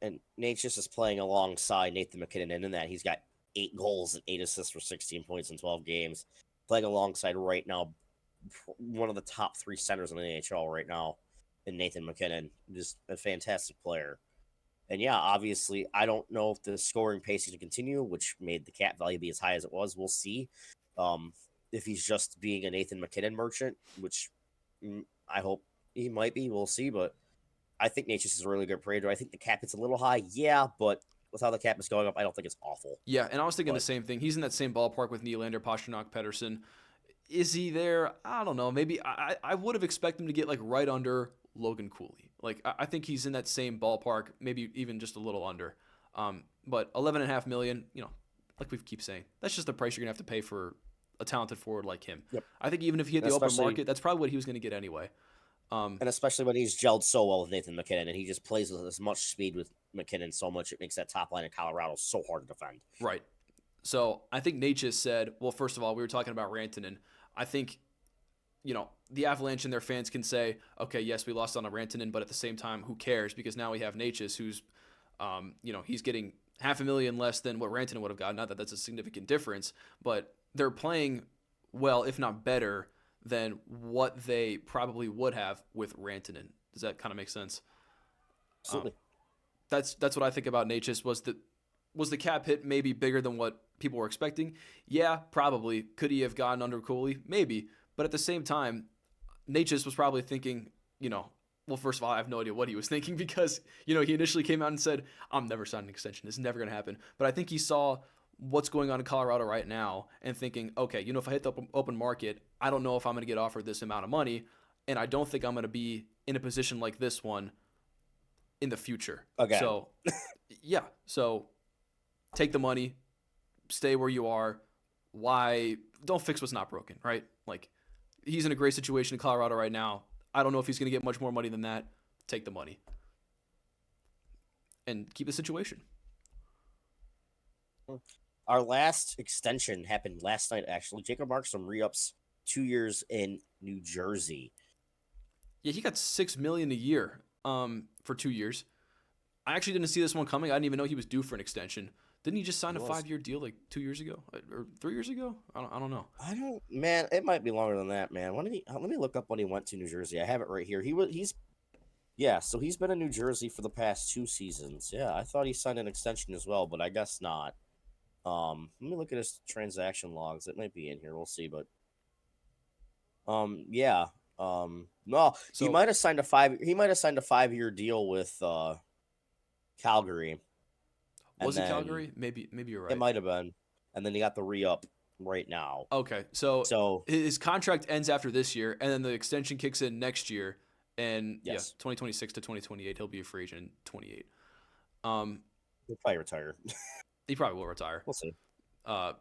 and Necas is playing alongside Nathan McKinnon, and in that he's got 8 goals and 8 assists for 16 points in 12 games. Playing alongside right now one of the top 3 centers in the NHL right now in Nathan McKinnon. Just a fantastic player. And yeah, obviously, I don't know if the scoring pace is going to continue, which made the cap value be as high as it was. We'll see. If he's just being a Nathan McKinnon merchant, which I hope he might be, we'll see. But I think Necas is a really good player. Do I think the cap is a little high? Yeah, but with how the cap is going up, I don't think it's awful. Yeah, and I was thinking the same thing. He's in that same ballpark with Nylander, Pastrnak, Pettersson. Is he there? I don't know. Maybe I would have expected him to get like right under Logan Cooley. Like I think he's in that same ballpark, maybe even just a little under. But $11.5 million, like we keep saying, that's just the price you're gonna have to pay for a talented forward like him. Yep. I think even if he hit the open market, that's probably what he was gonna get anyway. And especially when he's gelled so well with Nathan McKinnon, and he just plays with as much speed with McKinnon so much, it makes that top line in Colorado so hard to defend. Right. So I think Necas said, well, first of all, we were talking about Rantanen. I think, the Avalanche and their fans can say, okay, yes, we lost on a Rantanen, but at the same time, who cares? Because now we have Necas, who's, he's getting $500,000 less than what Rantanen would have gotten. Not that that's a significant difference, but they're playing well, if not better, than what they probably would have with Rantanen. Does that kind of make sense? Absolutely. That's what I think about Necas. Was the cap hit maybe bigger than what people were expecting? Yeah, probably. Could he have gotten under Cooley? Maybe. But at the same time, Necas was probably thinking, well, first of all, I have no idea what he was thinking because, he initially came out and said, I'm never signing an extension. It's never going to happen. But I think he saw what's going on in Colorado right now and thinking, okay, if I hit the open market, I don't know if I'm going to get offered this amount of money, and I don't think I'm going to be in a position like this one in the future. Okay. So, yeah. So take the money, stay where you are. Why? Don't fix what's not broken, right? Like, he's in a great situation in Colorado right now. I don't know if he's going to get much more money than that. Take the money and keep the situation. Our last extension happened last night, actually. Jacob Markstrom re-ups 2 years in New Jersey. Yeah, he got $6 million a year for 2 years. I actually didn't see this one coming. I didn't even know he was due for an extension. Didn't he just sign a 5-year deal like 2 years ago or 3 years ago? I don't know. Man, it might be longer than that, man. Let me look up when he went to New Jersey. I have it right here. So he's been in New Jersey for the past 2 seasons. Yeah, I thought he signed an extension as well, but I guess not. Let me look at his transaction logs. It might be in here. We'll see, but yeah. No, so, he might have signed a 5-year deal with Calgary. Was it Calgary? Maybe you're right. It might have been. And then he got the re-up right now. Okay. So his contract ends after this year, and then the extension kicks in next year. And yes, 2026 to 2028, he'll be a free agent in 28. He'll probably retire. He probably will retire. We'll see. I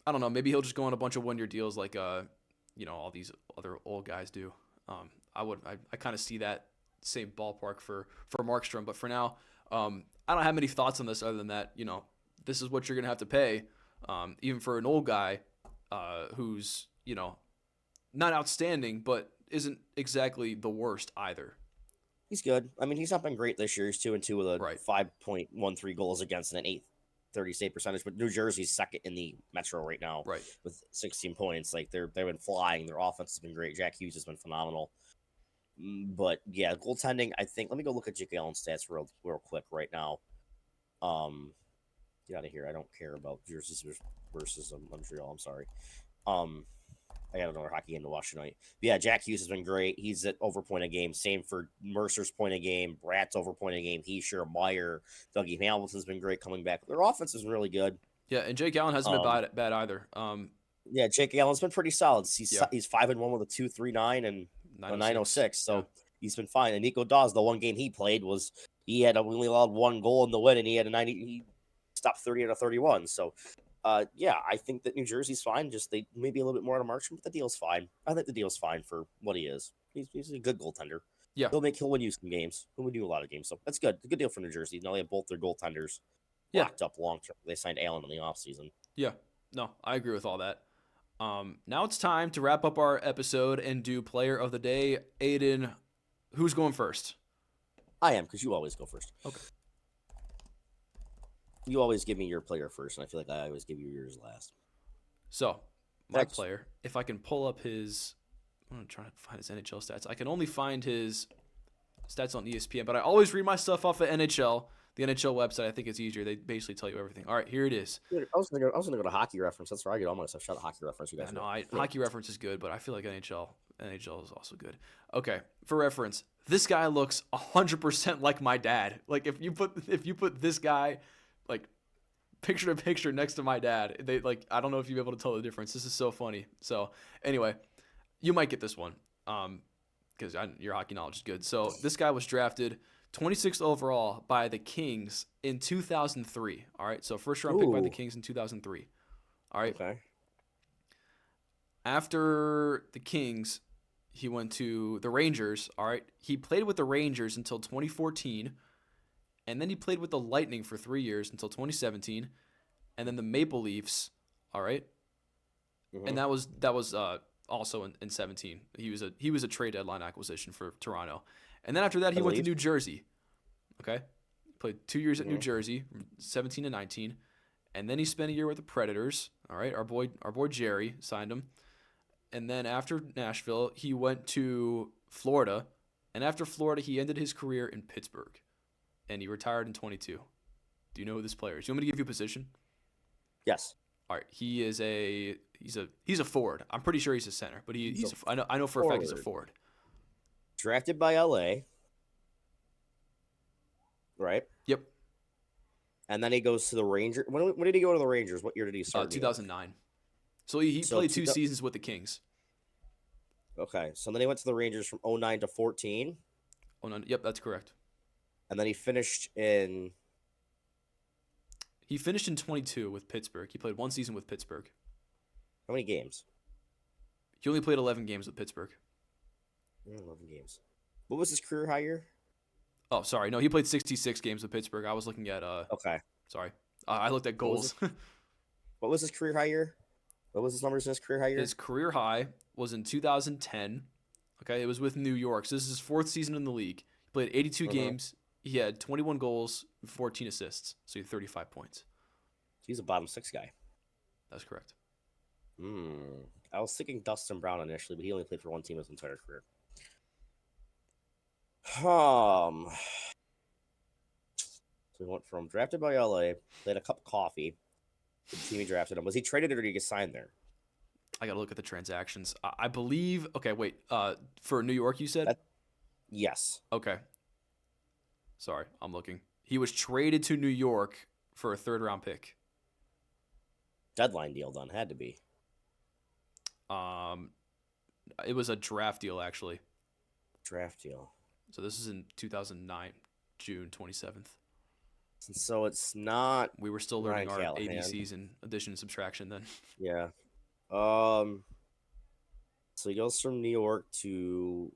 don't know. Maybe he'll just go on a bunch of 1-year deals like all these other old guys do. I kind of see that same ballpark for Markstrom. But for now, I don't have many thoughts on this other than that, this is what you're going to have to pay, even for an old guy who's, not outstanding, but isn't exactly the worst either. He's good. I mean, he's not been great this year. He's 2-2 with a 5.13 goals against and an .830 save percentage, but New Jersey's second in the Metro right now with 16 points. Like, they've been flying. Their offense has been great. Jack Hughes has been phenomenal. But yeah, goaltending, I think. Let me go look at Jake Allen's stats real quick right now. Get out of here. I don't care about jerseys versus Montreal. I'm sorry. I got another hockey game to watch tonight. But yeah, Jack Hughes has been great. He's at over point a game. Same for Mercer's point a game. Brat's over point a game. Heischer, Meyer, Dougie Hamilton's been great coming back. Their offense is really good. Yeah, and Jake Allen hasn't been bad either. Yeah, Jake Allen's been pretty solid. He's 5-1 with a 2.39 and a 9.06. So he's been fine. And Nico Dawes, the one game he played he had only allowed 1 goal in the win, and he had a 90. He stopped 30 out of 31. So. Yeah, I think that New Jersey's fine. Just they maybe a little bit more out of Markstrom, but the deal's fine. I think the deal's fine for what he is. He's a good goaltender. Yeah. He'll win you some games. He'll win you a lot of games. So that's good. It's a good deal for New Jersey. Now they have both their goaltenders Yeah. locked up long term. They signed Allen in the offseason. Yeah. No, I agree with all that. Now it's time to wrap up our episode and do player of the day. Aidan, who's going first? I am, because you always go first. Okay. You always give me your player first, and I feel like I always give you yours last. So, my player, if I can pull up his... I'm going to try to find his NHL stats. I can only find his stats on ESPN, but I always read my stuff off of NHL. The NHL website, I think it's easier. They basically tell you everything. All right, here it is. I was gonna go to Hockey Reference. That's where I get all my stuff. Shout out Hockey Reference. You guys Hockey Reference is good, but I feel like NHL is also good. Okay, for reference, this guy looks 100% like my dad. Like if you put this guy like picture to picture next to my dad, they like I don't know if you'll be able to tell the difference. This is so funny. So anyway, you might get this one because your hockey knowledge is good. So this guy was drafted 26th overall by the Kings in 2003. All right, so first round pick by the Kings in 2003. All right. Okay. After the Kings, he went to the Rangers. All right, he played with the Rangers until 2014, and then he played with the Lightning for 3 years until 2017, and then the Maple Leafs. All right, and that was also in 17. He was a trade deadline acquisition for Toronto. And then after that, he went to New Jersey. Okay? Played 2 years at New Jersey, from 17 to 19. And then he spent a year with the Predators. All right? Our boy Jerry signed him. And then after Nashville, he went to Florida. And after Florida, he ended his career in Pittsburgh. And he retired in 22. Do you know who this player is? You want me to give you a position? Yes. All right. He's a forward. I'm pretty sure he's a center, but I know for a fact he's a forward. Drafted by LA. Right? Yep. And then he goes to the Rangers. When did he go to the Rangers? What year did he start? 2009. So he played 2 seasons with the Kings. Okay. So then he went to the Rangers from 09 to 14. 09. Yep, that's correct. And then he finished in... He finished in 22 with Pittsburgh. He played 1 season with Pittsburgh. How many games? He only played 11 games with Pittsburgh. 11 games. What was his career high year? Oh, sorry. No, he played 66 games with Pittsburgh. I was looking at... Okay. Sorry. I looked at goals. What was his career high year? What was his numbers in his career high year? His career high was in 2010. Okay, it was with New York. So this is his 4th season in the league. He played 82 games. He had 21 goals, 14 assists. So he had 35 points. He's a bottom 6 guy. That's correct. I was thinking Dustin Brown initially, but he only played for 1 team his entire career. So he went from drafted by LA, played a cup of coffee. The team he drafted him. Was he traded or did he get signed there? I gotta look at the transactions. I believe. Okay, wait. For New York, you said? Yes. Okay. Sorry, I'm looking. He was traded to New York for a 3rd round pick. Deadline deal done. Had to be. It was a draft deal, actually. Draft deal. So this is in 2009, June 27th. So it's not. We were still learning our ABCs and addition and subtraction then. Yeah. So he goes from New York to.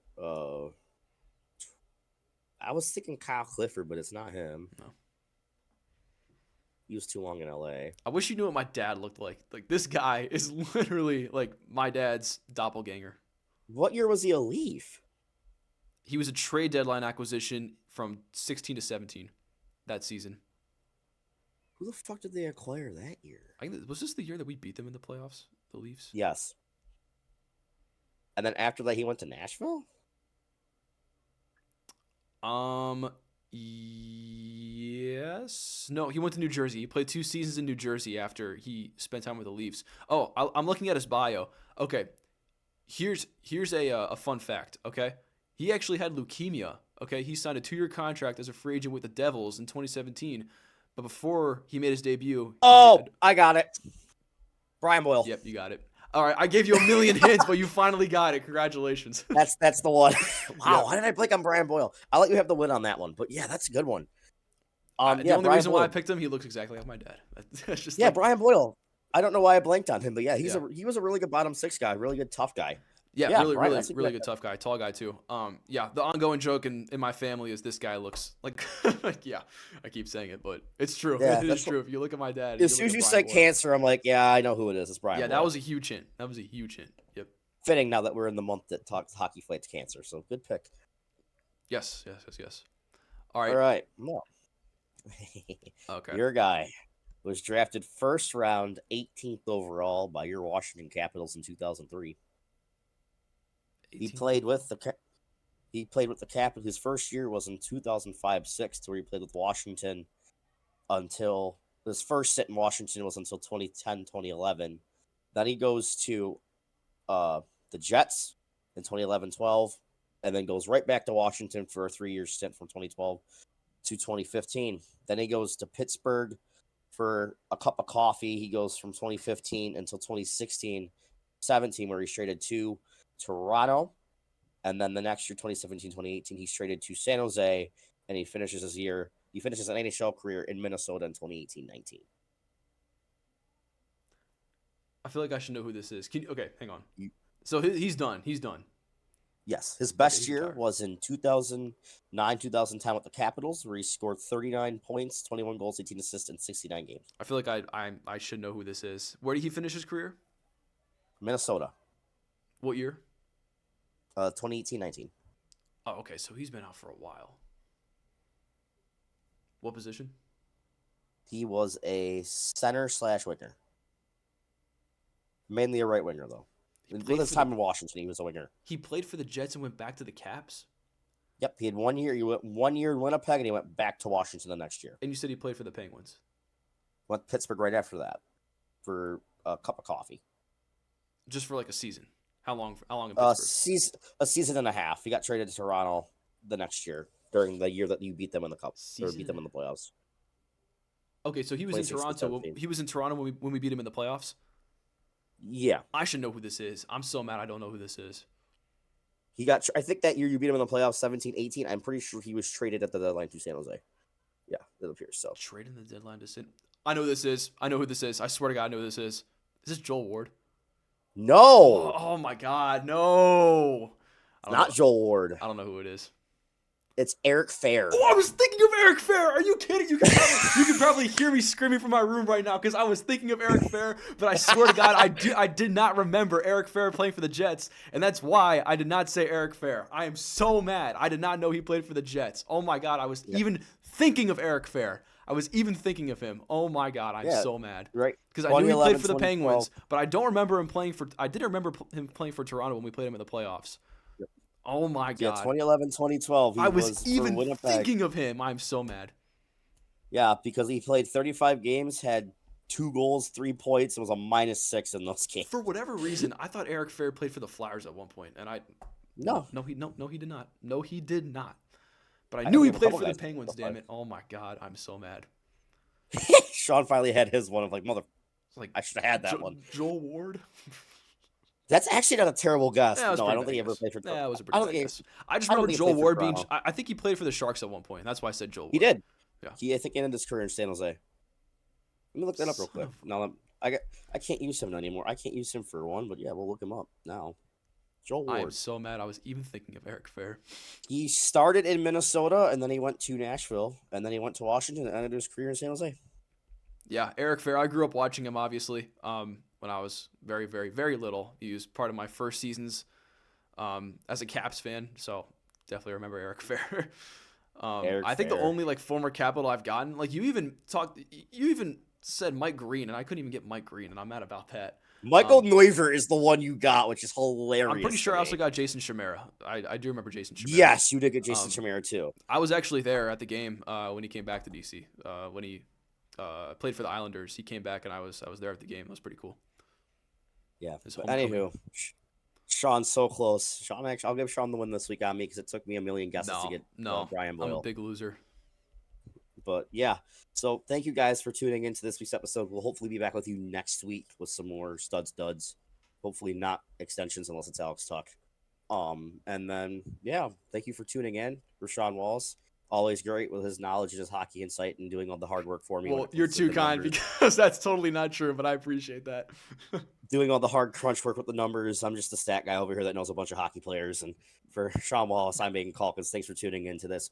I was thinking Kyle Clifford, but it's not him. No. He was too long in LA. I wish you knew what my dad looked like. Like, this guy is literally like my dad's doppelganger. What year was he a Leaf? He was a trade deadline acquisition from 16 to 17 that season. Who the fuck did they acquire that year? Was this the year that we beat them in the playoffs, the Leafs? Yes. And then after that, he went to Nashville? Yes. No, he went to New Jersey. He played 2 seasons in New Jersey after he spent time with the Leafs. Oh, I'm looking at his bio. Okay. Here's a fun fact, okay? He actually had leukemia, okay? He signed a 2-year contract as a free agent with the Devils in 2017, but before he made his debut... I got it. Brian Boyle. Yep, you got it. All right, I gave you a million hints, but you finally got it. Congratulations. That's the one. Wow, Yeah. why did I blink on Brian Boyle? I'll let you have the win on that one. But yeah, that's a good one. The only Brian reason why I Boyle. picked him, he looks exactly like my dad. That's just Yeah, like, Brian Boyle. I don't know why I blanked on him, but yeah, he was a really good bottom 6 guy, really good tough guy. Yeah, Yeah, really, Brian, really, that's a really good. good tough guy, tall guy too. Yeah, the ongoing joke in my family is this guy looks like, like yeah, I keep saying it, but it's true. Yeah, It is that's true. If you look at my dad, as you soon look as at you Brian said Boyle. cancer, I'm like, yeah, I know who it is. It's Brian Yeah, that Boyle. was a huge hint. That was a huge hint. Yep. Fitting now that we're in the month that talks hockey fights cancer. So good pick. Yes, yes, yes, yes. All All right. right. No. Okay. Your guy was drafted first round, 18th overall by your Washington Capitals in 2003. He 18th played overall. with the he played with the Capitals. His first year was in 2005-06, where he played with Washington until his first stint in Washington was until 2010-2011. Then he goes to the Jets in 2011-12, and then goes right back to Washington for a 3-year stint from 2012 to 2015. Then he goes to Pittsburgh for a cup of coffee. He goes from 2015 until 2016-17, where he's traded to Toronto. And then the next year, 2017-2018, he's traded to San Jose, and he finishes an NHL career in Minnesota in 2018-19. I feel like I should know who this is. Okay, hang on. So he's done. He's done. Yes, his Okay, best he's year retired. was in 2009-2010 with the Capitals, where he scored 39 points, 21 goals, 18 assists in 69 games. I feel like I should know who this is. Where did he finish his career? Minnesota, What year? 2018-19. Oh, okay. So he's been out for a while. What position? He was a center/winger. Mainly a right winger, though. With his time in Washington, he was a winger. He played for the Jets and went back to the Caps? Yep, he had 1 year. He went 1 year in Winnipeg, and he went back to Washington the next year. And you said he played for the Penguins? Went to Pittsburgh right after that for a cup of coffee. Just for like a season? How long in Pittsburgh? A season and a half. He got traded to Toronto the next year during the year that you beat them in the cup or beat them in the playoffs. Okay, so he was in Toronto. He was in Toronto when we beat him in the playoffs? Yeah. I should know who this is. I'm so mad I don't know who this is. He got. I think that year you beat him in the playoffs, 17-18. I'm pretty sure he was traded at the deadline to San Jose. Yeah, it appears so. Traded the deadline to San. I know who this is. I know who this is. I swear to God, I know who this is. Is this Joel Ward? No. Oh my God, no. Not Joel Ward. I don't know who it is. It's Eric Fair. Oh, I was thinking of Eric Fair. Are you kidding? You can probably hear me screaming from my room right now because I was thinking of Eric Fair, but I swear to God, I did not remember Eric Fair playing for the Jets, and that's why I did not say Eric Fair. I am so mad. I did not know he played for the Jets. Oh my God, I was even thinking of Eric Fair. I was even thinking of him. Oh my God, I'm so mad. Right. Because I knew he played for the Penguins, but I don't remember him playing for. I didn't remember him playing for Toronto when we played him in the playoffs. Oh my God. Yeah, 2011, 2012. I was even thinking of him. I'm so mad. Yeah, because he played 35 games, had 2 goals, 3 points, and was a -6 in those games. For whatever reason, I thought Eric Fair played for the Flyers at one point, and no, he did not. No, he did not. But I knew he played for the Penguins. Damn it! Oh my God, I'm so mad. Sean finally had his one of like I should have had that one. Joel Ward. That's actually not a terrible guess. Yeah, no, I don't think he ever played for. Yeah, it was a pretty bad guess. I just remember Joel Ward being. I think he played for the Sharks at one point. That's why I said Joel Ward. He did. Yeah. I think he ended his career in San Jose. Let me look that up real quick. Now I can't use him anymore. I can't use him for one, but yeah, we'll look him up now. Joel Ward. I'm so mad. I was even thinking of Eric Fair. He started in Minnesota, and then he went to Nashville, and then he went to Washington and ended his career in San Jose. Yeah, Eric Fair. I grew up watching him, obviously. When I was very, very, very little. He was part of my first seasons as a Caps fan, so definitely remember Eric Fair. I think the only former Capital I've gotten, you even said Mike Green, and I couldn't even get Mike Green, and I'm mad about that. Michael Neuver is the one you got, which is hilarious. I'm pretty sure I also got Jason Chimera. I do remember Jason Chimera. Yes, you did get Jason Chimera too. I was actually there at the game when he came back to DC. When he played for the Islanders, he came back, and I was there at the game. It was pretty cool. Yeah. Anywho, Sean's so close. I'll give Sean the win this week on me because it took me a million guesses to get Brian Boyle. I'm a big loser. But yeah, so thank you guys for tuning into this week's episode. We'll hopefully be back with you next week with some more duds. Hopefully not extensions unless it's Alex Tuck. And then yeah, thank you for tuning in. Rashawn Walls, always great with his knowledge and his hockey insight and doing all the hard work for me. Well, you're too kind because that's totally not true, but I appreciate that. doing all the hard crunch work with the numbers. I'm just a stat guy over here that knows a bunch of hockey players. And for Sean Wallace, I'm Aidan Calkins. Thanks for tuning into this.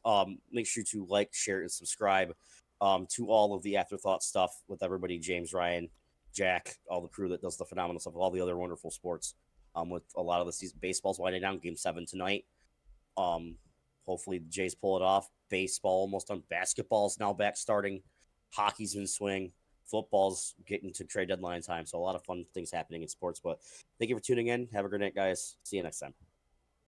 Make sure to like, share, and subscribe to all of the afterthought stuff with everybody, James, Ryan, Jack, all the crew that does the phenomenal stuff, all the other wonderful sports. With a lot of the season, baseball's winding down. Game 7 tonight. Hopefully the Jays pull it off. Baseball almost done. Basketball's now back starting. Hockey's in swing. Football's getting to trade deadline time. So a lot of fun things happening in sports. But thank you for tuning in. Have a great night, guys. See you next time.